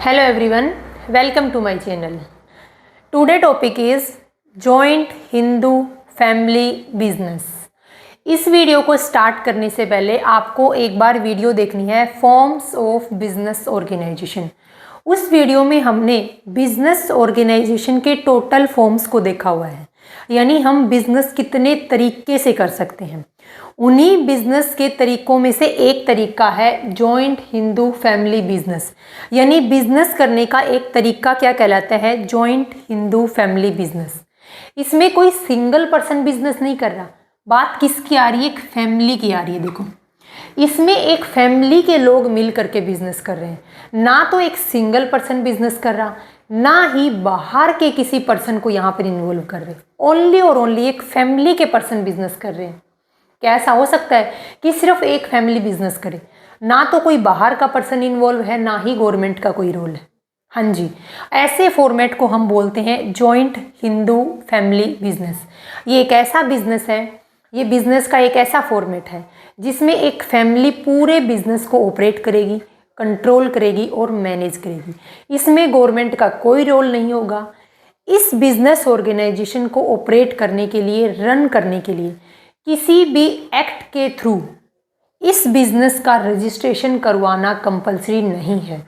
Hello everyone, welcome to my channel. Today topic is Joint Hindu Family Business. इस video को start करने से पहले आपको एक बार वीडियो देखनी है फॉर्म्स ऑफ बिजनेस ऑर्गेनाइजेशन। उस वीडियो में हमने बिजनेस ऑर्गेनाइजेशन के टोटल फॉर्म्स को देखा हुआ है, यानी हम बिजनेस कितने तरीके से कर सकते हैं। उन्हीं बिजनेस के तरीकों में से एक तरीका है जॉइंट हिंदू फैमिली बिजनेस, यानी बिजनेस करने का एक तरीका क्या कहलाता है, जॉइंट हिंदू फैमिली बिजनेस। इसमें कोई सिंगल पर्सन बिजनेस नहीं कर रहा, बात किसकी आ रही है, एक फैमिली की आ रही है। देखो इसमें एक फैमिली के लोग मिल करके बिजनेस कर रहे हैं, ना तो एक सिंगल पर्सन बिजनेस कर रहा, ना ही बाहर के किसी पर्सन को यहाँ पर इन्वॉल्व कर रहे, ओनली और ओनली एक फैमिली के पर्सन बिजनेस कर रहे हैं। क्या ऐसा हो सकता है कि सिर्फ एक फैमिली बिजनेस करे, ना तो कोई बाहर का पर्सन इन्वॉल्व है, ना ही गवर्नमेंट का कोई रोल है। हाँ जी, ऐसे फॉर्मेट को हम बोलते हैं जॉइंट हिंदू फैमिली बिजनेस। ये एक ऐसा बिजनेस है, ये बिजनेस का एक ऐसा फॉर्मेट है जिसमें एक फैमिली पूरे बिजनेस को ऑपरेट करेगी, कंट्रोल करेगी और मैनेज करेगी। इसमें गवर्नमेंट का कोई रोल नहीं होगा। इस बिजनेस ऑर्गेनाइजेशन को ऑपरेट करने के लिए, रन करने के लिए किसी भी एक्ट के थ्रू इस बिजनेस का रजिस्ट्रेशन करवाना कंपलसरी नहीं है।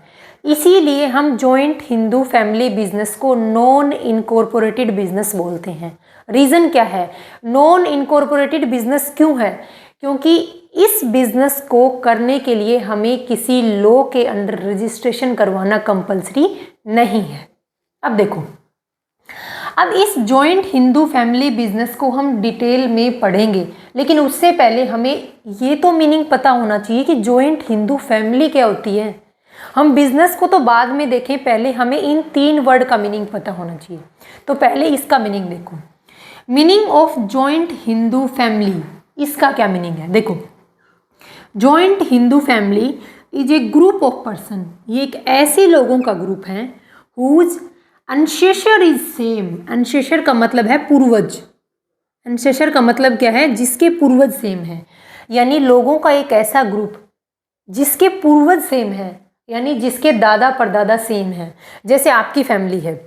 इसीलिए हम जॉइंट हिंदू फैमिली बिजनेस को नॉन इनकॉर्पोरेटेड बिजनेस बोलते हैं। रीज़न क्या है, नॉन इनकॉर्पोरेटेड बिजनेस क्यों है? क्योंकि इस बिजनेस को करने के लिए हमें किसी लॉ के अंडर रजिस्ट्रेशन करवाना कंपलसरी नहीं है। अब देखो, अब इस जॉइंट हिंदू फैमिली बिजनेस को हम डिटेल में पढ़ेंगे, लेकिन उससे पहले हमें ये तो मीनिंग पता होना चाहिए कि जॉइंट हिंदू फैमिली क्या होती है। हम बिजनेस को तो बाद में देखें, पहले हमें इन तीन वर्ड का मीनिंग पता होना चाहिए। तो पहले इसका मीनिंग देखो, meaning of joint Hindu family, इसका क्या मीनिंग है। देखो, joint Hindu family is a group of person, ये एक ऐसे लोगों का ग्रुप है whose ancestor is same. Ancestor का मतलब है पूर्वज। एंसेस्टर का मतलब क्या है, जिसके पूर्वज सेम है, यानी लोगों का एक ऐसा ग्रुप जिसके पूर्वज सेम है, यानी जिसके दादा परदादा सेम है। जैसे आपकी फैमिली है,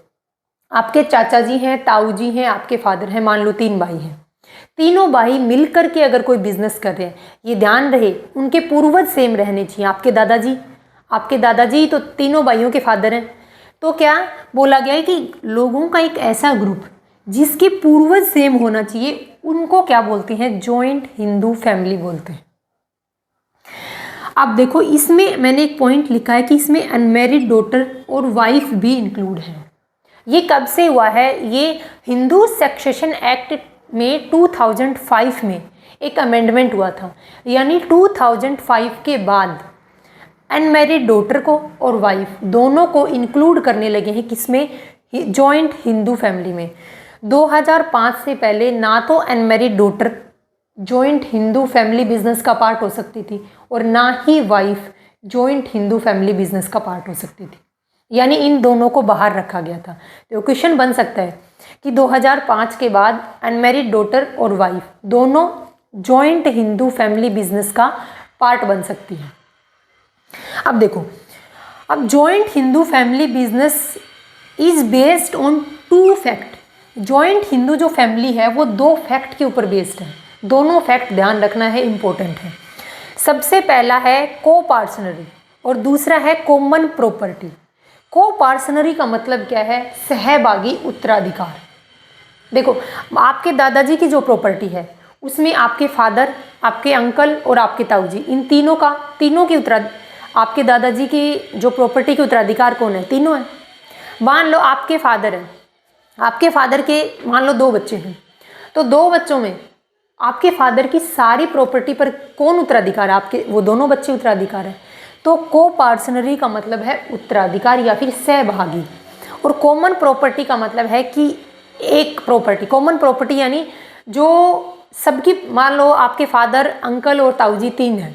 आपके चाचा जी हैं, ताऊ जी हैं, आपके फादर हैं, मान लो 3 भाई हैं। तीनों भाई मिलकर के अगर कोई बिजनेस कर रहे हैं, ये ध्यान रहे उनके पूर्वज सेम रहने चाहिए। आपके दादाजी तो तीनों भाइयों के फादर हैं। तो क्या बोला गया है कि लोगों का एक ऐसा ग्रुप जिसके पूर्वज सेम होना चाहिए, उनको क्या बोलते हैं, जॉइंट हिंदू फैमिली बोलते हैं। अब देखो, इसमें मैंने एक पॉइंट लिखा है कि इसमें अनमैरिड डॉटर और वाइफ भी इंक्लूड है। ये कब से हुआ है, ये हिंदू सक्सेशन एक्ट में 2005 में एक अमेंडमेंट हुआ था, यानी 2005 के बाद अनमैरिड डॉटर को और वाइफ दोनों को इंक्लूड करने लगे हैं, किसमें, जॉइंट हिंदू फैमिली में। 2005 से पहले ना तो unmarried daughter joint Hindu family business का पार्ट हो सकती थी, और ना ही wife joint Hindu family business का पार्ट हो सकती थी, यानी इन दोनों को बाहर रखा गया था। तो क्वेश्चन बन सकता है कि 2005 के बाद अनमैरिड डॉटर और वाइफ दोनों जॉइंट हिंदू फैमिली बिजनेस का पार्ट बन सकती है। अब देखो, अब joint Hindu family business is based on 2 fact. Joint Hindu जो फैमिली है वो 2 फैक्ट के ऊपर बेस्ड है। दोनों फैक्ट ध्यान रखना है, इंपॉर्टेंट है। सबसे पहला है को पार्सनरी और दूसरा है कॉमन प्रॉपर्टी। को पार्सनरी का मतलब क्या है, सहभागी उत्तराधिकार। देखो, आपके दादाजी की जो प्रॉपर्टी है उसमें आपके फादर, आपके अंकल और आपके ताऊ जी, इन तीनों की आपके दादाजी की जो प्रॉपर्टी के उत्तराधिकार कौन है, तीनों हैं। मान लो आपके फादर हैं, आपके फादर के मान लो 2 बच्चे हैं, तो 2 बच्चों में आपके फादर की सारी प्रॉपर्टी पर कौन उत्तराधिकार है, आपके वो दोनों बच्चे उत्तराधिकार है। तो को पार्सनरी का मतलब है उत्तराधिकार या फिर सहभागी, और कॉमन प्रॉपर्टी का मतलब है कि एक प्रॉपर्टी, कॉमन प्रॉपर्टी यानी जो सबकी, मान लो आपके फादर, अंकल और ताऊ जी 3 हैं,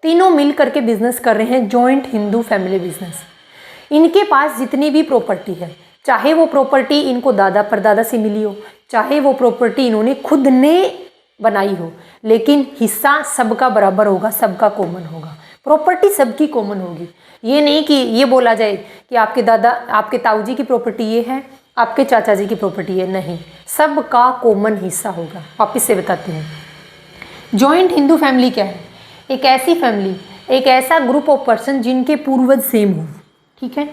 तीनों मिल करके बिजनेस कर रहे हैं, जॉइंट हिंदू फैमिली बिजनेस। इनके पास जितनी भी प्रॉपर्टी है, चाहे वो प्रॉपर्टी इनको दादा परदादा से मिली हो, चाहे वो प्रॉपर्टी इन्होंने खुद ने बनाई हो, लेकिन हिस्सा सबका बराबर होगा, सबका कॉमन होगा। प्रॉपर्टी सबकी कॉमन होगी। ये नहीं कि ये बोला जाए कि आपके ताऊ जी की प्रॉपर्टी ये है, आपके चाचा जी की प्रॉपर्टी है, नहीं, सबका कॉमन हिस्सा होगा। वापस से बताती हूँ, जॉइंट हिंदू फैमिली क्या है? एक ऐसी फैमिली, एक ऐसा ग्रुप ऑफ पर्सन जिनके पूर्वज सेम हो, ठीक है।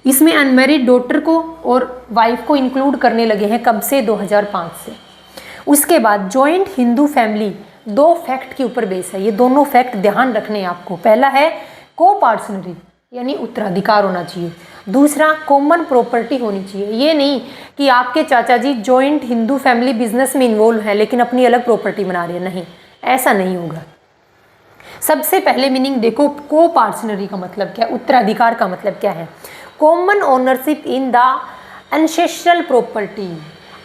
इसमें अनमैरिड डॉटर को और वाइफ को इंक्लूड करने लगे हैं कब से? 2005 से। उसके बाद जॉइंट हिंदू फैमिली 2 फैक्ट के ऊपर बेस है। ये दोनों फैक्ट ध्यान रखने हैं आपको। पहला है को पार्टनरी यानी उत्तराधिकार होना चाहिए, दूसरा कॉमन प्रॉपर्टी होनी चाहिए। ये नहीं कि आपके चाचा जी जॉइंट हिंदू फैमिली बिजनेस में इन्वॉल्व हैं लेकिन अपनी अलग प्रॉपर्टी बना रहे हैं, नहीं, ऐसा नहीं होगा। सबसे पहले मीनिंग देखो, को पार्टनरी का मतलब क्या है, उत्तराधिकार का मतलब क्या है? Common ownership in the ancestral property.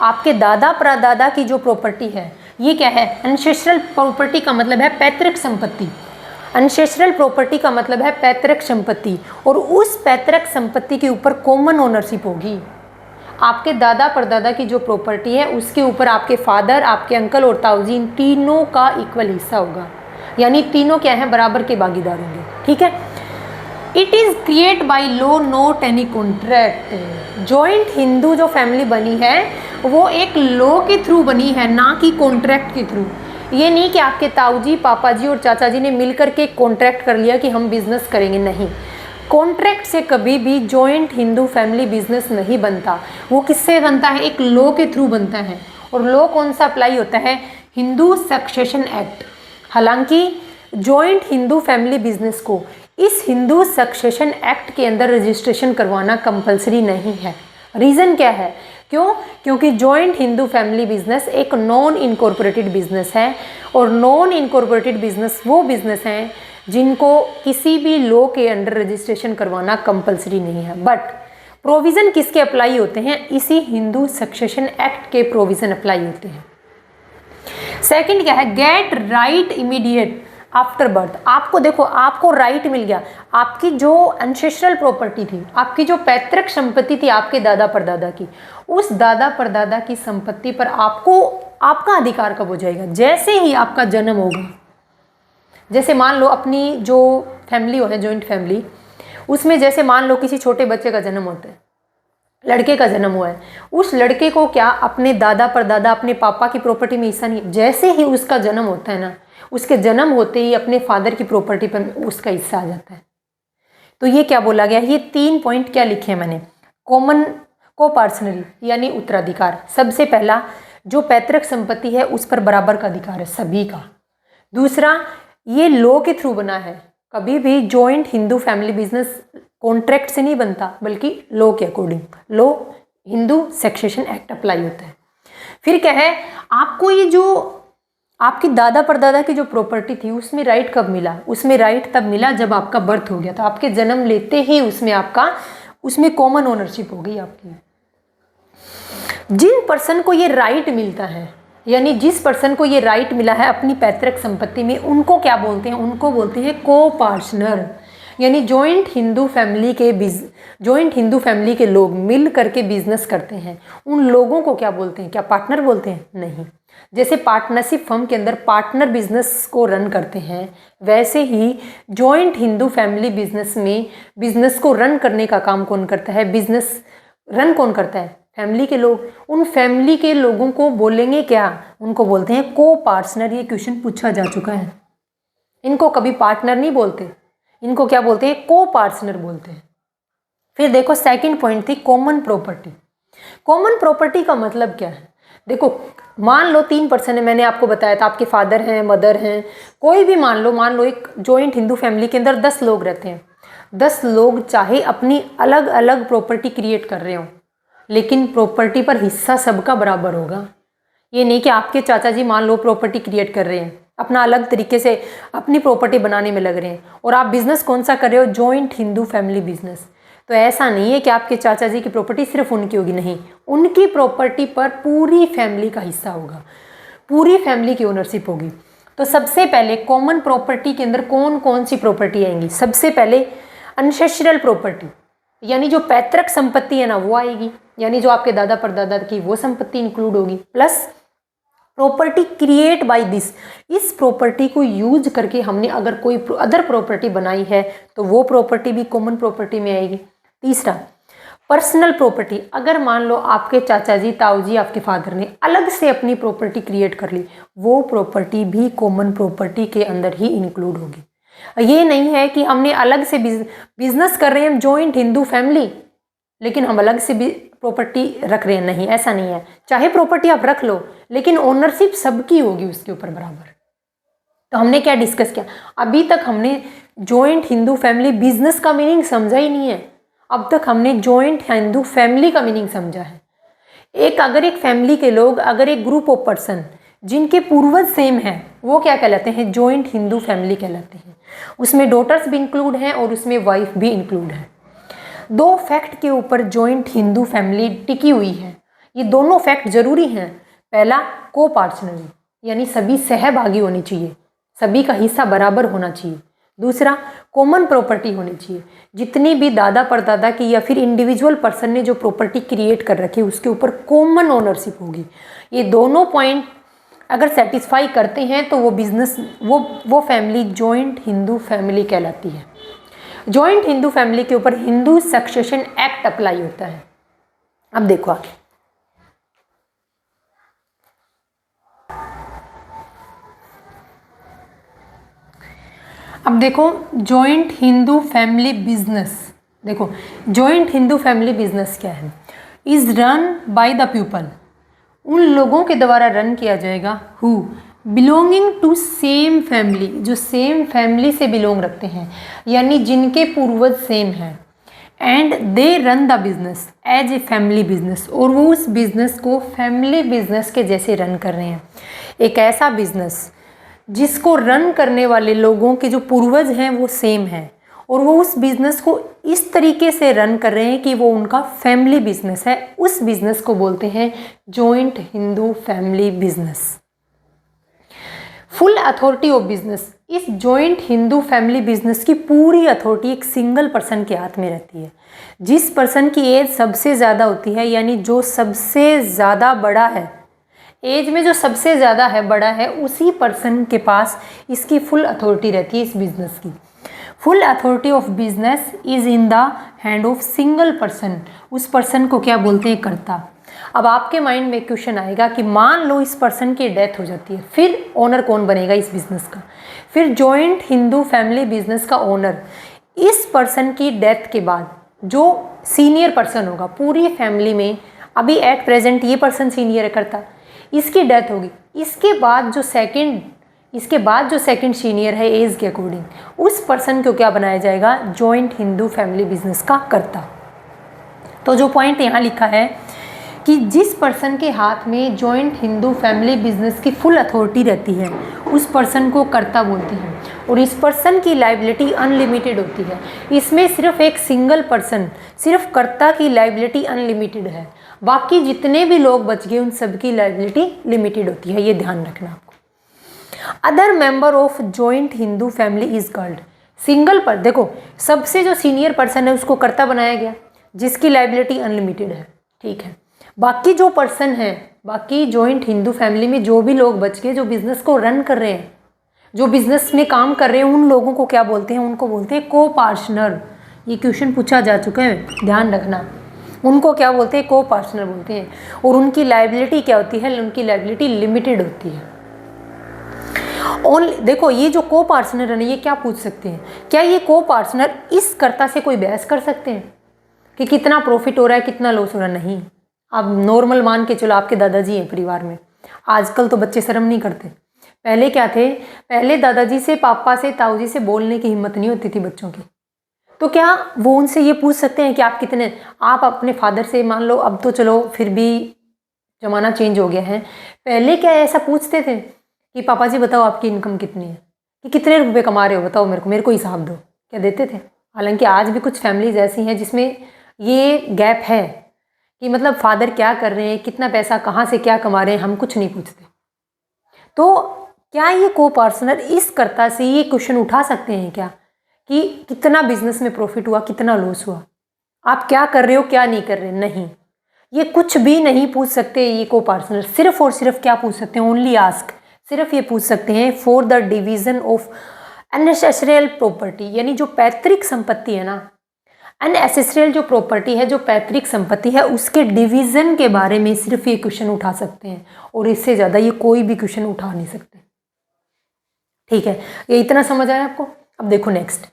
आपके दादा परदादा की जो प्रॉपर्टी है ये क्या है? एंसेस्ट्रल प्रॉपर्टी का मतलब है पैतृक संपत्ति। एंसेस्ट्रल प्रॉपर्टी का मतलब है पैतृक संपत्ति, और उस पैतृक संपत्ति के ऊपर कॉमन ओनरशिप होगी। आपके दादा परदादा की जो प्रॉपर्टी है उसके ऊपर आपके फादर, आपके अंकल और ताऊजी, इन तीनों का इक्वल हिस्सा होगा, यानी तीनों क्या है? बराबर के भागीदार होंगे, ठीक है। It is create by law, not any contract. Joint Hindu जो फैमिली बनी है वो एक लॉ के थ्रू बनी है, ना कि कॉन्ट्रैक्ट के थ्रू। ये नहीं कि आपके ताऊजी, पापा जी और चाचा जी ने मिलकर के कॉन्ट्रैक्ट कर लिया कि हम बिजनेस करेंगे, नहीं। कॉन्ट्रैक्ट से कभी भी जॉइंट हिंदू फैमिली बिजनेस नहीं बनता। वो किससे बनता है? एक लॉ के थ्रू बनता है। और लॉ कौन सा अप्लाई होता है? Hindu succession act. हालांकि जॉइंट हिंदू फैमिली बिजनेस को इस हिंदू सक्सेशन एक्ट के अंदर रजिस्ट्रेशन करवाना कंपलसरी नहीं है। रीज़न क्या है? क्यों? क्योंकि जॉइंट हिंदू फैमिली बिजनेस एक नॉन इनकॉर्पोरेटेड बिजनेस है, और नॉन इनकॉर्पोरेटेड बिजनेस वो बिजनेस हैं जिनको किसी भी लॉ के अंडर रजिस्ट्रेशन करवाना कंपलसरी नहीं है। बट प्रोविज़न किसके अप्लाई होते हैं? इसी हिंदू सक्सेशन एक्ट के प्रोविज़न अप्लाई होते हैं। सेकंड क्या है? Get right immediate after birth. आपको देखो, आपको राइट मिल गया। आपकी जो एंसेस्ट्रल प्रॉपर्टी थी, आपकी जो पैतृक संपत्ति थी आपके दादा परदादा की, उस दादा परदादा की संपत्ति पर आपको आपका अधिकार कब हो जाएगा? जैसे ही आपका जन्म होगा। जैसे मान लो अपनी जो फैमिली हो है, जॉइंट फैमिली, उसमें जैसे मान लो किसी छोटे बच्चे का जन्म होता है, लड़के का जन्म हुआ है, उस लड़के को क्या अपने दादा परदादा, अपने पापा की प्रॉपर्टी में हिस्सा नहीं? जैसे ही उसका जन्म होता है ना, उसके जन्म होते ही अपने फादर की प्रॉपर्टी पर उसका हिस्सा आ जाता है। तो ये क्या बोला गया? ये 3 पॉइंट क्या लिखे हैं मैंने? कॉमन, को पार्सनरी यानी उत्तराधिकार। सबसे पहला, जो पैतृक संपत्ति है उस पर बराबर का अधिकार है सभी का। दूसरा, ये लॉ के थ्रू बना है। कभी भी joint Hindu family business contract से नहीं बनता, बल्कि लॉ के according, law Hindu succession act apply होता है। फिर क्या है? आपको ये जो आपकी दादा परदादा की जो प्रॉपर्टी थी उसमें राइट कब मिला? उसमें राइट तब मिला जब आपका बर्थ हो गया था। आपके जन्म लेते ही उसमें कॉमन ओनरशिप हो गई आपकी। जिन पर्सन को ये राइट मिलता है, यानी जिस पर्सन को ये राइट मिला है अपनी पैतृक संपत्ति में, उनको क्या बोलते हैं? उनको बोलते हैं को पार्टनर। यानी जॉइंट हिंदू फैमिली के लोग मिल करके बिजनेस करते हैं, उन लोगों को क्या बोलते हैं? क्या पार्टनर बोलते हैं? नहीं। जैसे पार्टनरशिप फर्म के अंदर पार्टनर बिजनेस को रन करते हैं, वैसे ही जॉइंट हिंदू फैमिली बिजनेस में बिजनेस को रन करने का काम कौन करता है? बिजनेस रन कौन करता है? फैमिली के लोग। उन फैमिली के लोगों को बोलेंगे क्या? उनको बोलते हैं को पार्टनर। ये क्वेश्चन पूछा जा चुका है। इनको कभी पार्टनर नहीं बोलते, इनको क्या बोलते हैं? को पार्टनर बोलते हैं। फिर देखो, सेकंड पॉइंट थी कॉमन प्रॉपर्टी। कॉमन प्रॉपर्टी का मतलब क्या है? देखो, मान लो 3 पर्सन है, मैंने आपको बताया था, आपके फादर हैं, मदर हैं, कोई भी मान लो एक जॉइंट हिंदू फैमिली के अंदर 10 लोग रहते हैं। 10 लोग चाहे अपनी अलग अलग प्रॉपर्टी क्रिएट कर रहे हो, लेकिन प्रॉपर्टी पर हिस्सा सबका बराबर होगा। ये नहीं कि आपके चाचा जी मान लो प्रॉपर्टी क्रिएट कर रहे हैं, अपना अलग तरीके से अपनी प्रॉपर्टी बनाने में लग रहे हैं, और आप बिजनेस कौन सा कर रहे हो? Joint Hindu family business. तो ऐसा नहीं है कि आपके चाचा जी की प्रॉपर्टी सिर्फ उनकी होगी, नहीं, उनकी प्रॉपर्टी पर पूरी फैमिली का हिस्सा होगा, पूरी फैमिली की ओनरशिप होगी। तो सबसे पहले कॉमन प्रॉपर्टी के अंदर कौन कौन सी प्रॉपर्टी आएंगी? सबसे पहले एंसेस्ट्रल प्रॉपर्टी, यानी जो पैतृक संपत्ति है ना वो आएगी, यानी जो आपके दादा परदादा की वो संपत्ति इंक्लूड होगी, plus property create by this, इस प्रॉपर्टी को यूज करके हमने अगर कोई अदर प्रॉपर्टी बनाई है तो वो प्रॉपर्टी भी कॉमन प्रॉपर्टी में आएगी। तीसरा, पर्सनल प्रॉपर्टी, अगर मान लो आपके चाचा जी, ताऊ जी, आपके फादर ने अलग से अपनी प्रॉपर्टी क्रिएट कर ली, वो प्रॉपर्टी भी कॉमन प्रॉपर्टी के अंदर ही इंक्लूड होगी। ये नहीं है कि हमने अलग से बिजनेस कर रहे हैं, हम जॉइंट हिंदू फैमिली, लेकिन हम अलग से भी प्रॉपर्टी रख रहे हैं, नहीं, ऐसा नहीं है। चाहे प्रॉपर्टी आप रख लो लेकिन ओनरशिप सबकी होगी उसके ऊपर बराबर। तो हमने क्या डिस्कस किया, अभी तक हमने जॉइंट हिंदू फैमिली बिजनेस का मीनिंग समझा ही नहीं है। अब तक हमने जॉइंट हिंदू फैमिली का मीनिंग समझा है। अगर एक फैमिली के लोग, अगर एक ग्रुप ऑफ पर्सन जिनके पूर्वज सेम हैं, वो क्या कहलाते हैं, जॉइंट हिंदू फैमिली कहलाते हैं। उसमें डॉटर्स भी इंक्लूड हैं और उसमें वाइफ भी इंक्लूड है। दो फैक्ट के ऊपर जॉइंट हिंदू फैमिली टिकी हुई है। ये दोनों फैक्ट जरूरी हैं। पहला, को पार्टनरी, यानी सभी सहभागी होनी चाहिए, सभी का हिस्सा बराबर होना चाहिए। दूसरा, कॉमन प्रॉपर्टी होनी चाहिए, जितनी भी दादा परदादा की या फिर इंडिविजुअल पर्सन ने जो प्रॉपर्टी क्रिएट कर रखी है उसके ऊपर कॉमन ओनरशिप होगी। ये दोनों पॉइंट अगर सेटिस्फाई करते हैं तो वो बिजनेस, वो फैमिली जॉइंट हिंदू फैमिली कहलाती है। जॉइंट हिंदू फैमिली के ऊपर हिंदू सक्सेशन एक्ट अप्लाई होता है। अब देखो आगे, अब देखो जॉइंट हिंदू फैमिली बिजनेस। देखो जॉइंट हिंदू फैमिली बिजनेस क्या है, is run by the people, उन लोगों के द्वारा रन किया जाएगा who belonging to same family, जो सेम फैमिली से बिलोंग रखते हैं, यानी जिनके पूर्वज सेम हैं। And they run the business as a family business, और वो उस बिजनेस को फैमिली बिजनेस के जैसे रन कर रहे हैं। एक ऐसा बिजनेस जिसको रन करने वाले लोगों के जो पूर्वज हैं वो सेम हैं, और वो उस बिज़नेस को इस तरीके से रन कर रहे हैं कि वो उनका फैमिली बिजनेस है, उस बिज़नेस को बोलते हैं joint Hindu family business. Full authority of business, इस जॉइंट हिंदू फैमिली बिजनेस की पूरी अथॉरिटी एक सिंगल पर्सन के हाथ में रहती है। जिस पर्सन की एज सबसे ज़्यादा होती है, यानी जो सबसे ज़्यादा बड़ा है, एज में जो सबसे ज़्यादा है, बड़ा है, उसी पर्सन के पास इसकी फुल अथॉरिटी रहती है इस बिज़नेस की। Full authority of business is in the hand of single person, उस पर्सन को क्या बोलते हैं, कर्ता। अब आपके माइंड में क्वेश्चन आएगा कि मान लो इस पर्सन की डेथ हो जाती है, फिर ओनर कौन बनेगा इस बिज़नेस का। फिर जॉइंट हिंदू फैमिली बिजनेस का ओनर इस पर्सन की डेथ के बाद जो सीनियर पर्सन होगा पूरी फैमिली में, अभी एट प्रेजेंट ये पर्सन सीनियर करता, इसकी डेथ होगी, इसके बाद जो सेकंड सीनियर है एज के अकॉर्डिंग, उस पर्सन को क्या बनाया जाएगा, जॉइंट हिंदू फैमिली बिजनेस का कर्ता। तो जो पॉइंट यहाँ लिखा है कि जिस पर्सन के हाथ में जॉइंट हिंदू फैमिली बिजनेस की फुल अथॉरिटी रहती है उस पर्सन को कर्ता बोलते हैं, और इस पर्सन की लायबिलिटी अनलिमिटेड होती है। इसमें सिर्फ एक सिंगल पर्सन, सिर्फ कर्ता की लायबिलिटी अनलिमिटेड है, बाकी जितने भी लोग बच गए उन सबकी लायबिलिटी लिमिटेड होती है, ये ध्यान रखना आपको। Other member of joint Hindu family is called, single पर देखो सबसे जो सीनियर पर्सन है उसको कर्ता बनाया गया जिसकी लायबिलिटी अनलिमिटेड है, ठीक है। बाकी जो पर्सन है, बाकी जॉइंट हिंदू फैमिली में जो भी लोग बच गए जो बिजनेस को रन कर रहे हैं, जो बिजनेस में काम कर रहे हैं, उन लोगों को क्या बोलते हैं, उनको बोलते हैं को पार्टनर। ये क्वेश्चन पूछा जा चुका है, ध्यान रखना। उनको क्या बोलते हैं, को पार्टनर बोलते हैं। और उनकी लायबिलिटी क्या होती है, उनकी लायबिलिटी लिमिटेड होती है। ओनली देखो ये जो को पार्टनर है ये क्या पूछ सकते हैं, क्या ये को पार्टनर इस कर्ता से कोई बहस कर सकते हैं कि कितना प्रॉफिट हो रहा है, कितना लॉस हो रहा है, नहीं। अब नॉर्मल मान के चलो आपके दादाजी हैं परिवार में, आजकल तो बच्चे शर्म नहीं करते, पहले क्या थे, पहले दादाजी से, पापा से, ताऊ जी से बोलने की हिम्मत नहीं होती थी बच्चों की। तो क्या वो उनसे ये पूछ सकते हैं कि आप कितने, आप अपने फादर से मान लो, अब तो चलो फिर भी ज़माना चेंज हो गया है, पहले क्या ऐसा पूछते थे कि पापा जी बताओ आपकी इनकम कितनी है, कि कितने रुपए कमा रहे हो, बताओ मेरे को हिसाब दो, क्या देते थे। हालांकि आज भी कुछ फैमिलीज ऐसी हैं जिसमें ये गैप है कि मतलब फादर क्या कर रहे हैं, कितना पैसा कहाँ से क्या कमा रहे हैं, हम कुछ नहीं पूछते। तो क्या ये को पार्टनर इस कर्ता से ये क्वेश्चन उठा सकते हैं क्या कि कितना बिजनेस में प्रॉफिट हुआ, कितना लॉस हुआ, आप क्या कर रहे हो, क्या नहीं कर रहे, नहीं। ये कुछ भी नहीं पूछ सकते, ये को पर्सनल, सिर्फ और सिर्फ क्या पूछ सकते हैं, ओनली आस्क, सिर्फ ये पूछ सकते हैं for the division of ancestral property, यानी जो पैतृक संपत्ति है ना, अनएसेसरियल जो प्रॉपर्टी है, जो पैतृक संपत्ति है, उसके डिवीजन के बारे में सिर्फ ये क्वेश्चन उठा सकते हैं, और इससे ज़्यादा ये कोई भी क्वेश्चन उठा नहीं सकते। ठीक है, ये इतना समझ आया आपको। अब देखो next,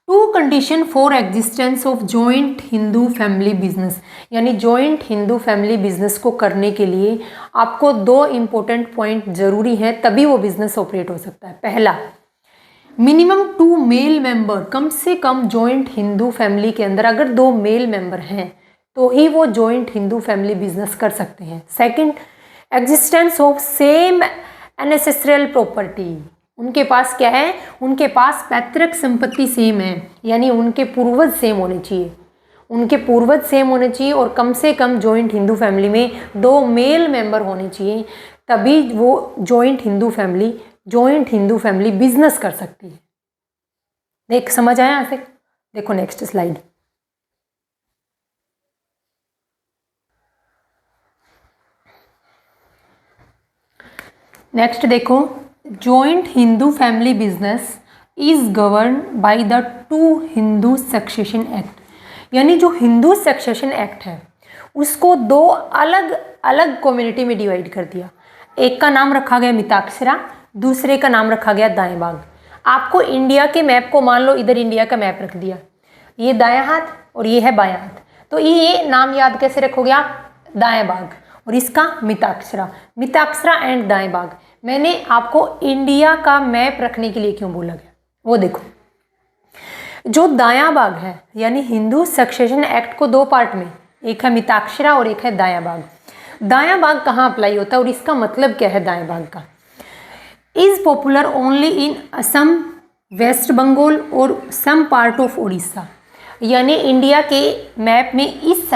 two condition for existence of joint Hindu family business, यानी जॉइंट हिंदू फैमिली बिजनेस को करने के लिए आपको 2 इंपॉर्टेंट पॉइंट जरूरी हैं, तभी वो बिजनेस ऑपरेट हो सकता है। पहला, मिनिमम 2 मेल मेंबर, कम से कम जॉइंट हिंदू फैमिली के अंदर अगर 2 मेल मेंबर हैं तो ही वो जॉइंट हिंदू फैमिली बिजनेस कर सकते हैं। Second, existence of same ancestral property, उनके पास क्या है, उनके पास पैतृक संपत्ति सेम है, यानी उनके पूर्वज सेम होने चाहिए, उनके पूर्वज सेम होने चाहिए, और कम से कम जॉइंट हिंदू फैमिली में 2 मेल मेंबर होने चाहिए, तभी वो जॉइंट हिंदू फैमिली बिजनेस कर सकती है। देख समझ आया यहाँ से। देखो नेक्स्ट स्लाइड, नेक्स्ट देखो, joint Hindu family business is govern by the 2 Hindu succession act, यानी जो हिंदू सक्सेशन एक्ट है उसको 2 अलग अलग कम्युनिटी में डिवाइड कर दिया। एक का नाम रखा गया मिताक्षरा, दूसरे का नाम रखा गया दाएं बाग। आपको इंडिया के मैप को, मान लो इधर इंडिया का मैप रख दिया, ये दायां हाथ और ये है बायां हाथ, तो ये नाम याद कैसे रखोगे आप, दाएं बाग, और इसका मिताक्षरा एंड दाएं बाग। मैंने आपको इंडिया का मैप रखने के लिए क्यों बोला गया, वो देखो, जो दायां बाग है, यानी हिंदू सक्सेशन एक्ट को 2 पार्ट में, एक है मिताक्षरा और एक है दायां बाग। दायां बाग कहाँ अप्लाई होता है और इसका मतलब क्या है दाएं बाग का, is popular only in Assam, West Bengal और सम पार्ट ऑफ उड़ीसा, यानी इंडिया के मैप में इस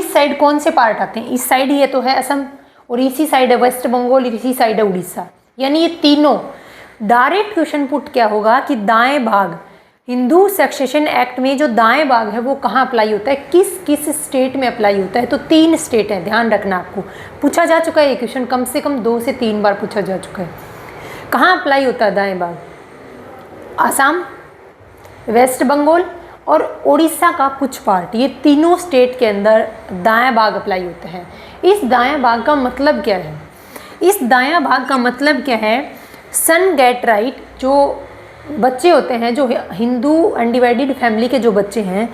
साइड कौन से पार्ट आते हैं, इस साइड ये तो है असम, और इसी साइड है वेस्ट बंगाल, इसी साइड है उड़ीसा, यानी ये तीनों। डायरेक्ट क्वेश्चन पुट क्या होगा कि दाएं भाग, हिंदू सक्सेशन एक्ट में जो दाएं भाग है वो कहाँ अप्लाई होता है, किस किस स्टेट में अप्लाई होता है, तो 3 स्टेट है, ध्यान रखना, आपको पूछा जा चुका है ये क्वेश्चन, कम से कम 2 से 3 बार पूछा जा चुका है। कहाँ अप्लाई होता है दाएं भाग, असम, वेस्ट बंगाल और उड़ीसा का कुछ पार्ट, ये तीनों स्टेट के अंदर दायां भाग अप्लाई होता है। इस दायां भाग का मतलब क्या है, इस दायां भाग का मतलब क्या है, सन गेट राइट, जो बच्चे होते हैं, जो हिंदू अनडिवाइडेड फैमिली के जो बच्चे हैं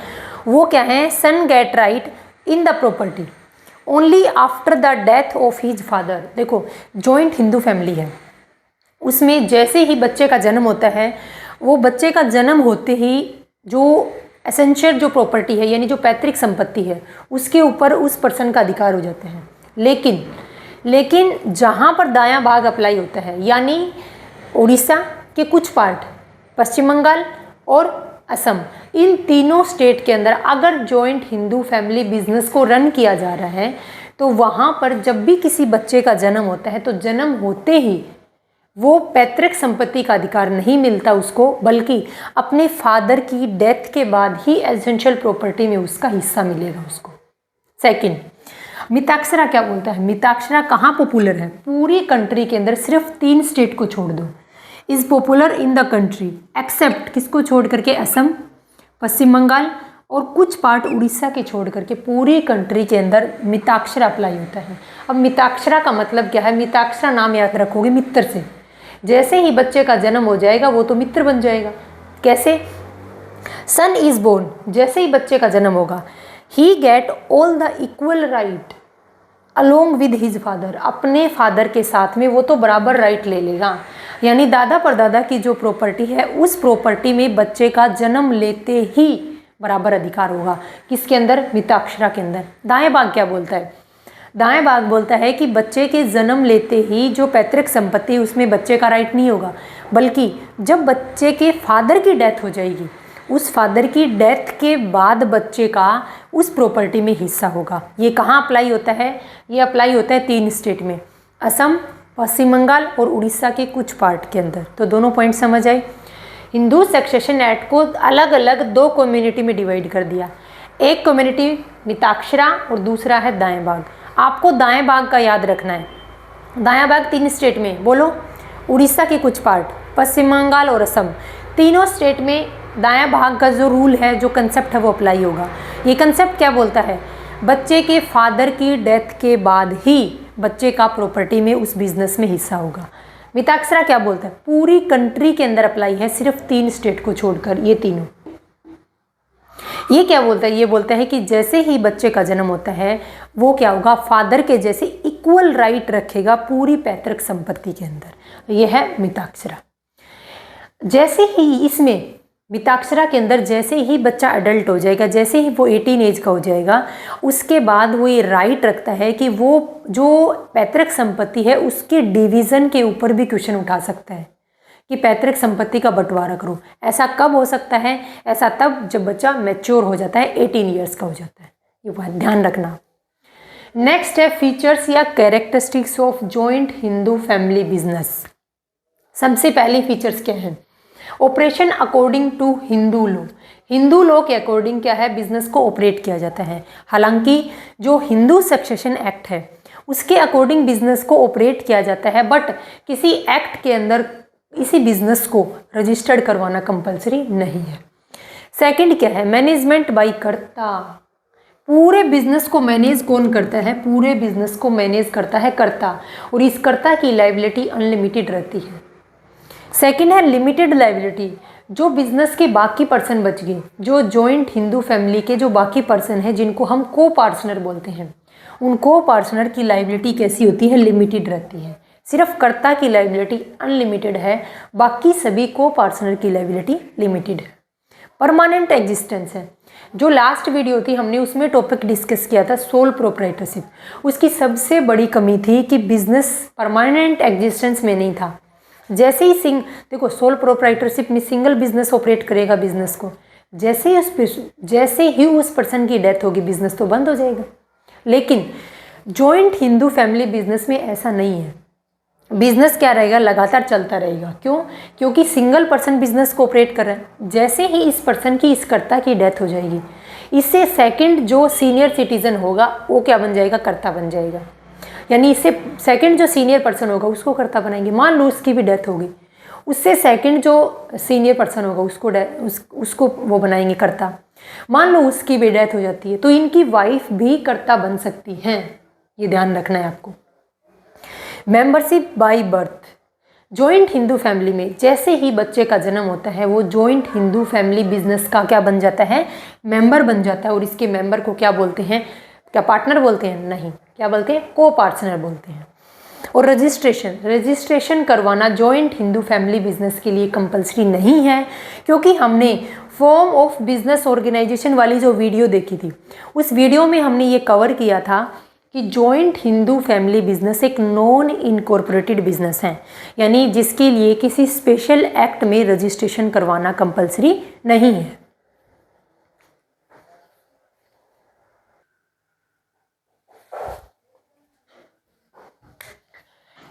वो क्या हैं, son get right in the property only after the death of his father. देखो जॉइंट हिंदू फैमिली है, उसमें जैसे ही बच्चे का जन्म होता है, वो बच्चे का जन्म होते ही जो एसेंशियल जो प्रॉपर्टी है, यानी जो पैतृक संपत्ति है, उसके ऊपर उस पर्सन का अधिकार हो जाते हैं। लेकिन जहाँ पर दायां भाग अप्लाई होता है, यानी उड़ीसा के कुछ पार्ट, पश्चिम बंगाल और असम, इन तीनों स्टेट के अंदर अगर जॉइंट हिंदू फैमिली बिजनेस को रन किया जा रहा है, तो वहाँ पर जब भी किसी बच्चे का जन्म होता है तो जन्म होते ही वो पैतृक संपत्ति का अधिकार नहीं मिलता उसको, बल्कि अपने फादर की डेथ के बाद ही एसेंशियल प्रॉपर्टी में उसका हिस्सा मिलेगा उसको। सेकंड, मिताक्षरा क्या बोलता है, मिताक्षरा कहाँ पॉपुलर है, पूरी कंट्री के अंदर, सिर्फ 3 स्टेट को छोड़ दो, is popular in the country accept, किसको छोड़ करके, असम, पश्चिम बंगाल और कुछ पार्ट उड़ीसा के छोड़ करके पूरी कंट्री के अंदर मिताक्षरा अप्लाई होता है। अब मिताक्षरा का मतलब क्या है, मिताक्षरा नाम याद रखोगे मित्र से, जैसे ही बच्चे का जन्म हो जाएगा वो तो मित्र बन जाएगा। कैसे, सन इज बोर्न, जैसे ही बच्चे का जन्म होगा, he get all the equal right along with his father, अपने फादर के साथ में वो तो बराबर राइट ले लेगा, यानी दादा परदादा की जो प्रॉपर्टी है उस प्रॉपर्टी में बच्चे का जन्म लेते ही बराबर अधिकार होगा। किसके अंदर, मिताक्षरा के अंदर। दाएं भाग क्या बोलता है, दाएं भाग बोलता है कि बच्चे के जन्म लेते ही जो पैतृक संपत्ति उसमें बच्चे का राइट नहीं होगा, बल्कि जब बच्चे के फादर की डेथ हो जाएगी, उस फादर की डेथ के बाद बच्चे का उस प्रॉपर्टी में हिस्सा होगा। ये कहाँ अप्लाई होता है, ये अप्लाई होता है 3 स्टेट में, असम, पश्चिम बंगाल और उड़ीसा के कुछ पार्ट के अंदर। तो दोनों पॉइंट समझ आए। हिंदू सक्सेशन एक्ट को अलग अलग 2 कम्युनिटी में डिवाइड कर दिया, एक कम्युनिटी मिताक्षरा और दूसरा है दाएं बाग। आपको दाएं बाग का याद रखना है। दायां बाग 3 स्टेट में, बोलो, उड़ीसा के कुछ पार्ट, पश्चिम बंगाल और असम, तीनों स्टेट में दायां भाग का जो रूल है, जो कंसेप्ट है वो अप्लाई होगा। ये कंसेप्ट क्या बोलता है? बच्चे के फादर की डेथ के बाद ही बच्चे का प्रॉपर्टी में उस बिजनेस में हिस्सा होगा। मिताक्षरा क्या बोलता है? पूरी कंट्री के अंदर अप्लाई है, सिर्फ 3 स्टेट को छोड़कर, ये तीनों। ये क्या बोलता है? ये बोलता है कि जैसे ही बच्चे का जन्म होता है वो क्या होगा, फादर के जैसे इक्वल राइट रखेगा पूरी पैतृक संपत्ति के अंदर। ये है मिताक्षरा। जैसे ही इसमें मिताक्षरा के अंदर जैसे ही बच्चा अडल्ट हो जाएगा, जैसे ही वो 18 एज का हो जाएगा, उसके बाद वो ये राइट रखता है कि वो जो पैतृक संपत्ति है उसके डिवीज़न के ऊपर भी क्वेश्चन उठा सकता है कि पैतृक संपत्ति का बंटवारा करो। ऐसा कब हो सकता है? ऐसा तब जब बच्चा मैच्योर हो जाता है, 18 ईयर्स का हो जाता है। ये बात ध्यान रखना। नेक्स्ट है फीचर्स या characteristics of joint Hindu family business. सबसे पहले फीचर्स क्या है? Operation according to Hindu law. Hindu law के अकॉर्डिंग क्या है, बिजनेस को ऑपरेट किया जाता है। हालांकि जो हिंदू सक्सेशन एक्ट है उसके अकॉर्डिंग बिजनेस को ऑपरेट किया जाता है, बट किसी एक्ट के अंदर इसी बिजनेस को रजिस्टर्ड करवाना कंपलसरी नहीं है। सेकंड क्या है? मैनेजमेंट बाय कर्ता। पूरे बिजनेस को मैनेज कौन करता है? पूरे बिजनेस को मैनेज करता है कर्ता, और इस कर्ता की लायबिलिटी अनलिमिटेड रहती है। सेकंड है लिमिटेड लायबिलिटी। जो बिजनेस के बाकी पर्सन बच गए, जो जॉइंट हिंदू फैमिली के जो बाकी पर्सन हैं जिनको हम को पार्टनर बोलते हैं, उन को पार्टनर की लायबिलिटी कैसी होती है? लिमिटेड रहती है। सिर्फ कर्ता की लायबिलिटी अनलिमिटेड है, बाकी सभी को पार्टनर की लायबिलिटी लिमिटेड है। परमानेंट एग्जिस्टेंस है। जो लास्ट वीडियो थी हमने उसमें टॉपिक डिस्कस किया था सोल प्रोप्राइटरशिप। उसकी सबसे बड़ी कमी थी कि बिजनेस परमानेंट एग्जिस्टेंस में नहीं था। जैसे ही देखो, सोल प्रोप्राइटरशिप में सिंगल बिजनेस ऑपरेट करेगा बिजनेस को, जैसे ही उस पर्सन की डेथ होगी बिजनेस तो बंद हो जाएगा। लेकिन जॉइंट हिंदू फैमिली बिजनेस में ऐसा नहीं है। बिजनेस क्या रहेगा? लगातार चलता रहेगा। क्यों? क्योंकि सिंगल पर्सन बिजनेस को ऑपरेट कर रहा है। जैसे ही इस पर्सन की, इस कर्ता की डेथ हो जाएगी, इससे सेकंड जो सीनियर सिटीजन होगा वो क्या बन जाएगा? कर्ता बन जाएगा। यानी इससे सेकंड जो सीनियर पर्सन होगा उसको कर्ता बनाएंगे। मान लो उसकी भी डेथ होगी, उससे सेकंड जो सीनियर पर्सन होगा उसको वो बनाएंगे कर्ता। मान लो उसकी भी डेथ हो जाती है तो इनकी वाइफ भी कर्ता बन सकती हैं। ये ध्यान रखना है आपको। Membership by birth. Joint Hindu family में जैसे ही बच्चे का जन्म होता है वो जॉइंट हिंदू फैमिली बिजनेस का क्या बन जाता है? मेंबर बन जाता है। और इसके मेंबर को क्या बोलते हैं? क्या पार्टनर बोलते हैं? नहीं, क्या बोलते हैं? को पार्टनर बोलते हैं। और रजिस्ट्रेशन करवाना जॉइंट हिंदू फैमिली बिजनेस के लिए कंपलसरी नहीं है, क्योंकि हमने फॉर्म ऑफ बिजनेस ऑर्गेनाइजेशन वाली जो वीडियो देखी थी उस वीडियो में हमने ये कवर किया था कि जॉइंट हिंदू फैमिली बिजनेस एक नॉन इनकॉर्पोरेटेड बिजनेस है, यानी जिसके लिए किसी स्पेशल एक्ट में रजिस्ट्रेशन करवाना कंपलसरी नहीं है।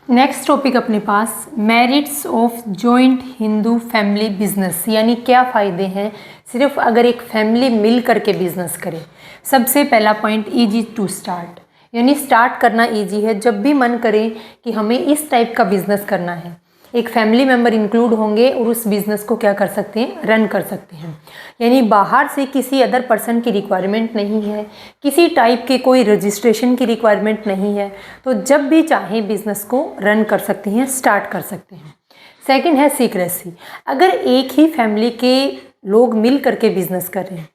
नेक्स्ट टॉपिक अपने पास merits of joint Hindu family business, यानी क्या फ़ायदे हैं सिर्फ अगर एक फैमिली मिल करके बिजनेस करे। सबसे पहला पॉइंट, ईजी टू स्टार्ट, यानी स्टार्ट करना इजी है। जब भी मन करे कि हमें इस टाइप का बिजनेस करना है, एक फैमिली मेम्बर इंक्लूड होंगे और उस बिज़नेस को क्या कर सकते हैं? रन कर सकते हैं। यानी बाहर से किसी अदर पर्सन की रिक्वायरमेंट नहीं है, किसी टाइप के कोई रजिस्ट्रेशन की रिक्वायरमेंट नहीं है, तो जब भी चाहें बिज़नेस को रन कर सकते हैं, स्टार्ट कर सकते हैं। सेकंड है सीक्रेसी। अगर एक ही फैमिली के लोग मिल करके बिजनेस कर रहे हैं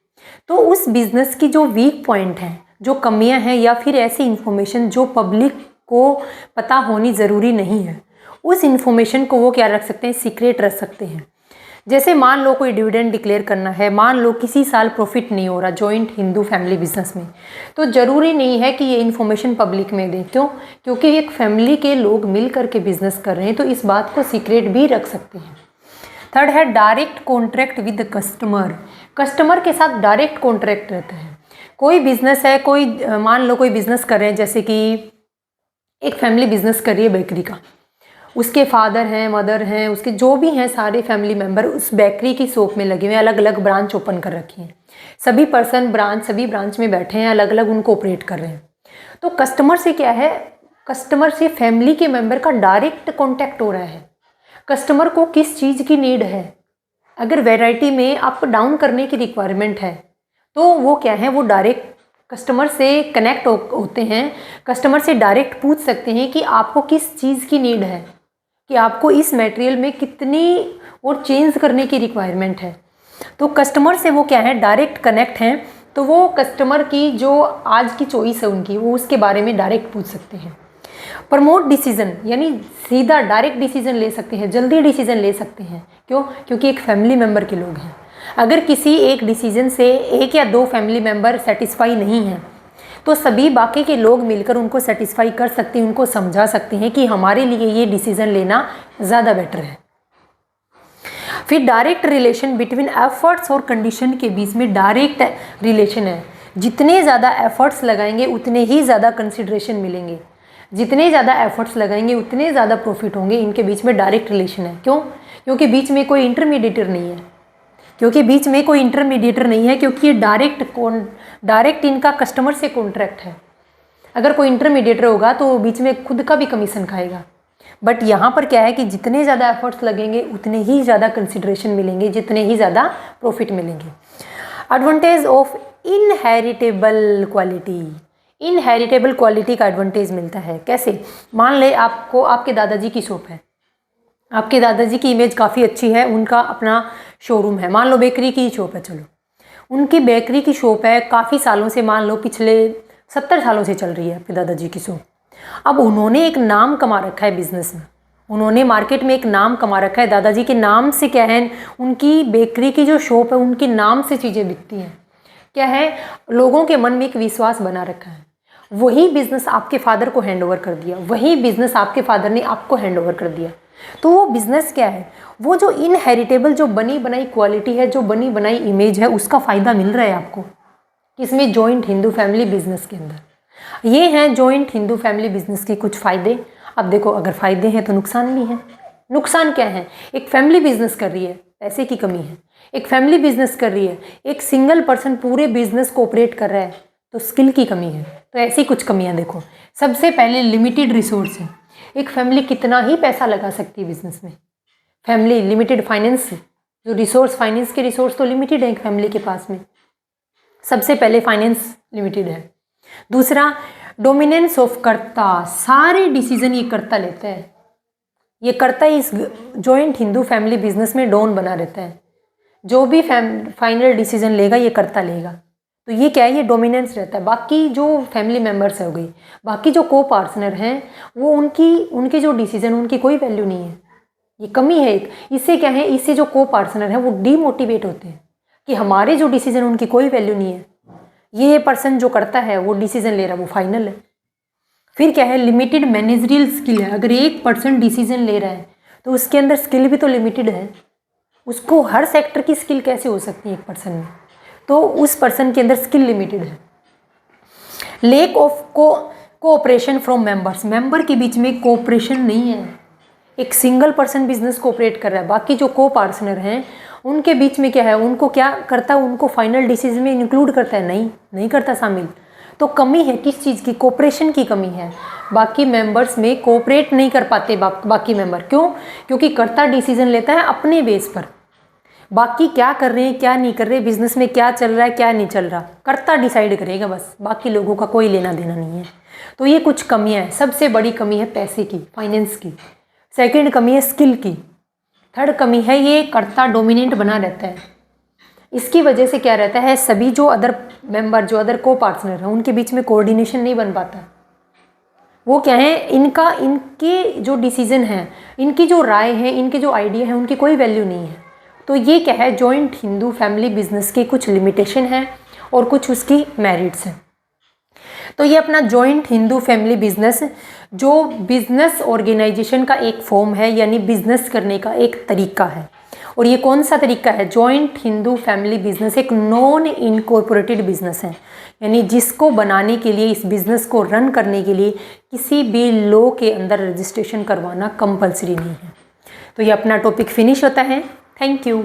तो उस बिज़नेस की जो वीक पॉइंट हैं, जो कमियां हैं, या फिर ऐसी इन्फॉर्मेशन जो पब्लिक को पता होनी ज़रूरी नहीं है, उस इन्फॉर्मेशन को वो क्या रख सकते हैं? सीक्रेट रख सकते हैं। जैसे मान लो कोई डिविडेंड डिक्लेयर करना है, मान लो किसी साल प्रॉफिट नहीं हो रहा जॉइंट हिंदू फैमिली बिजनेस में, तो ज़रूरी नहीं है कि ये इन्फॉर्मेशन पब्लिक में दें। क्यों? क्योंकि एक फैमिली के लोग मिल करके बिजनेस कर रहे हैं तो इस बात को सीक्रेट भी रख सकते हैं। थर्ड है direct contract with customer. Customer के साथ डायरेक्ट कॉन्ट्रैक्ट रहता है। कोई बिजनेस है, कोई मान लो कोई बिजनेस कर रहे हैं, जैसे कि एक फैमिली बिजनेस कर रही है बेकरी का, उसके फादर हैं, मदर हैं, उसके जो भी हैं सारे फैमिली मेम्बर उस बेकरी की शॉप में लगे हुए हैं, अलग अलग ब्रांच ओपन कर रखी हैं। सभी ब्रांच में बैठे हैं, अलग अलग उनको ऑपरेट कर रहे हैं। तो कस्टमर से क्या है, कस्टमर से फैमिली के मेंबर का डायरेक्ट कांटेक्ट हो रहा है। कस्टमर को किस चीज़ की नीड है, अगर वैरायटी में अप डाउन करने की रिक्वायरमेंट है तो वो क्या है, वो डायरेक्ट कस्टमर से कनेक्ट होते हैं, कस्टमर से डायरेक्ट पूछ सकते हैं कि आपको किस चीज़ की नीड है, कि आपको इस मटेरियल में कितनी और चेंज करने की रिक्वायरमेंट है। तो कस्टमर से वो क्या है, डायरेक्ट कनेक्ट हैं, तो वो कस्टमर की जो आज की चॉइस है उनकी, वो उसके बारे में डायरेक्ट पूछ सकते हैं। प्रमोट डिसीजन यानी सीधा डायरेक्ट डिसीजन ले सकते हैं, जल्दी डिसीजन ले सकते हैं। क्यों? क्योंकि एक फैमिली मेम्बर के लोग हैं। अगर किसी एक डिसीजन से एक या दो फैमिली मेम्बर सेटिस्फाई नहीं हैं तो सभी बाकी के लोग मिलकर उनको सेटिस्फाई कर सकते हैं, उनको समझा सकते हैं कि हमारे लिए ये डिसीजन लेना ज़्यादा बेटर है। फिर डायरेक्ट रिलेशन बिटवीन एफर्ट्स और कंडीशन के बीच में डायरेक्ट रिलेशन है। जितने ज़्यादा एफर्ट्स लगाएंगे उतने ही ज़्यादा कंसिडरेशन मिलेंगे, जितने ज़्यादा एफर्ट्स लगाएंगे उतने ज़्यादा प्रॉफिट होंगे। इनके बीच में डायरेक्ट रिलेशन है। क्यों? क्योंकि बीच में कोई इंटरमीडिएटर नहीं है, क्योंकि ये डायरेक्ट इनका कस्टमर से कॉन्ट्रैक्ट है। अगर कोई इंटरमीडिएटर होगा तो बीच में खुद का भी कमीशन खाएगा। बट यहाँ पर क्या है कि जितने ज़्यादा एफर्ट्स लगेंगे उतने ही ज़्यादा कंसिडरेशन मिलेंगे, जितने ही ज़्यादा प्रॉफिट मिलेंगे। एडवांटेज ऑफ इनहेरिटेबल क्वालिटी का एडवांटेज मिलता है। कैसे? मान ले आपको आपके दादाजी की शॉप है, आपके दादाजी की इमेज काफ़ी अच्छी है, उनका अपना शोरूम है, मान लो बेकरी की शॉप है, चलो उनकी बेकरी की शॉप है, काफ़ी सालों से, मान लो पिछले 70 सालों से चल रही है आपके दादाजी की शॉप। अब उन्होंने एक नाम कमा रखा है बिजनेस में, उन्होंने मार्केट में एक नाम कमा रखा है। दादाजी के नाम से क्या है, उनकी बेकरी की जो शॉप है उनके नाम से चीज़ें बिकती हैं। क्या है, लोगों के मन में एक विश्वास बना रखा है। वही बिजनेस आपके फादर को हैंड ओवर कर दिया, वही बिजनेस आपके फादर ने आपको हैंड ओवर कर दिया। तो वो बिजनेस क्या है, वो जो इनहेरिटेबल, जो बनी बनाई क्वालिटी है, जो बनी बनाई इमेज है, उसका फ़ायदा मिल रहा है आपको इसमें जॉइंट हिंदू फैमिली बिजनेस के अंदर। ये हैं जॉइंट हिंदू फैमिली बिजनेस के कुछ फ़ायदे। अब देखो, अगर फ़ायदे हैं तो नुकसान भी हैं। नुकसान क्या है? एक फैमिली बिजनेस कर रही है, पैसे की कमी है। एक फैमिली बिजनेस कर रही है, एक सिंगल पर्सन पूरे बिजनेस को ऑपरेट कर रहा है, तो स्किल की कमी है। तो ऐसी कुछ कमियां देखो। सबसे पहले लिमिटेड रिसोर्स है। एक फैमिली कितना ही पैसा लगा सकती है बिजनेस में। फैमिली लिमिटेड फाइनेंस, जो रिसोर्स, फाइनेंस के रिसोर्स तो लिमिटेड है एक फैमिली के पास में। सबसे पहले फाइनेंस लिमिटेड है। दूसरा, डोमिनेंस ऑफ कर्ता, सारे डिसीजन ये कर्ता लेते हैं। ये कर्ता इस जॉइंट हिंदू फैमिली बिजनेस में डॉन बना रहता है। जो भी फाइनल डिसीजन लेगा ये कर्ता लेगा। तो ये क्या है, ये डोमिनेंस रहता है। बाकी जो फैमिली मेम्बर्स हो गई, बाकी जो को पार्टनर हैं, वो उनके जो डिसीजन, उनकी कोई वैल्यू नहीं है। ये कमी है एक। इससे क्या है, इससे जो को पार्टनर है वो डीमोटिवेट होते हैं कि हमारे जो डिसीजन, उनकी कोई वैल्यू नहीं है। ये पर्सन जो करता है, वो डिसीजन ले रहा है, वो फाइनल है। फिर क्या है, लिमिटेड मैनेजरियल स्किल है। अगर एक पर्सन डिसीजन ले रहा है तो उसके अंदर स्किल भी तो लिमिटेड है। उसको हर सेक्टर की स्किल कैसे हो सकती है एक पर्सन में? तो उस पर्सन के अंदर स्किल लिमिटेड है। Lake of cooperation from members, member के बीच में कोऑपरेशन नहीं है। एक सिंगल पर्सन बिजनेस को ऑपरेट कर रहा है, बाकी जो को पार्टनर हैं उनके बीच में क्या है, उनको क्या करता है, उनको फाइनल डिसीजन में इंक्लूड करता है? नहीं करता शामिल। तो कमी है किस चीज़ की? कोऑपरेशन की कमी है। बाकी मेंबर्स में कोऑपरेट नहीं कर पाते बाकी मेंबर। क्यों? क्योंकि कर्ता डिसीजन लेता है अपने बेस पर। बाकी क्या कर रहे हैं, क्या नहीं कर रहे, बिजनेस में क्या चल रहा है, क्या नहीं चल रहा, कर्ता डिसाइड करेगा बस, बाकी लोगों का कोई लेना देना नहीं है। तो ये कुछ कमियां हैं। सबसे बड़ी कमी है पैसे की, फाइनेंस की। सेकंड कमी है स्किल की। थर्ड कमी है ये कर्ता डोमिनेंट बना रहता है। इसकी वजह से क्या रहता है, सभी जो अदर मेंबर, जो अदर को पार्टनर हैं, उनके बीच में कोऑर्डिनेशन नहीं बन पाता। वो क्या है, इनके जो डिसीजन हैं, इनकी जो राय है, इनके जो आइडिया है, उनकी कोई वैल्यू नहीं है। तो ये क्या है, जॉइंट हिंदू फैमिली बिजनेस के कुछ लिमिटेशन है और कुछ उसकी मेरिट्स हैं। तो ये अपना जॉइंट हिंदू फैमिली बिजनेस जो बिजनेस ऑर्गेनाइजेशन का एक फॉर्म है, यानी बिजनेस करने का एक तरीका है। और ये कौन सा तरीका है? जॉइंट हिंदू फैमिली बिजनेस एक नॉन इनकॉर्पोरेटेड बिजनेस है, यानी जिसको बनाने के लिए, इस बिज़नेस को रन करने के लिए किसी भी लॉ के अंदर रजिस्ट्रेशन करवाना कंपलसरी नहीं है। तो ये अपना टॉपिक फिनिश होता है। Thank you.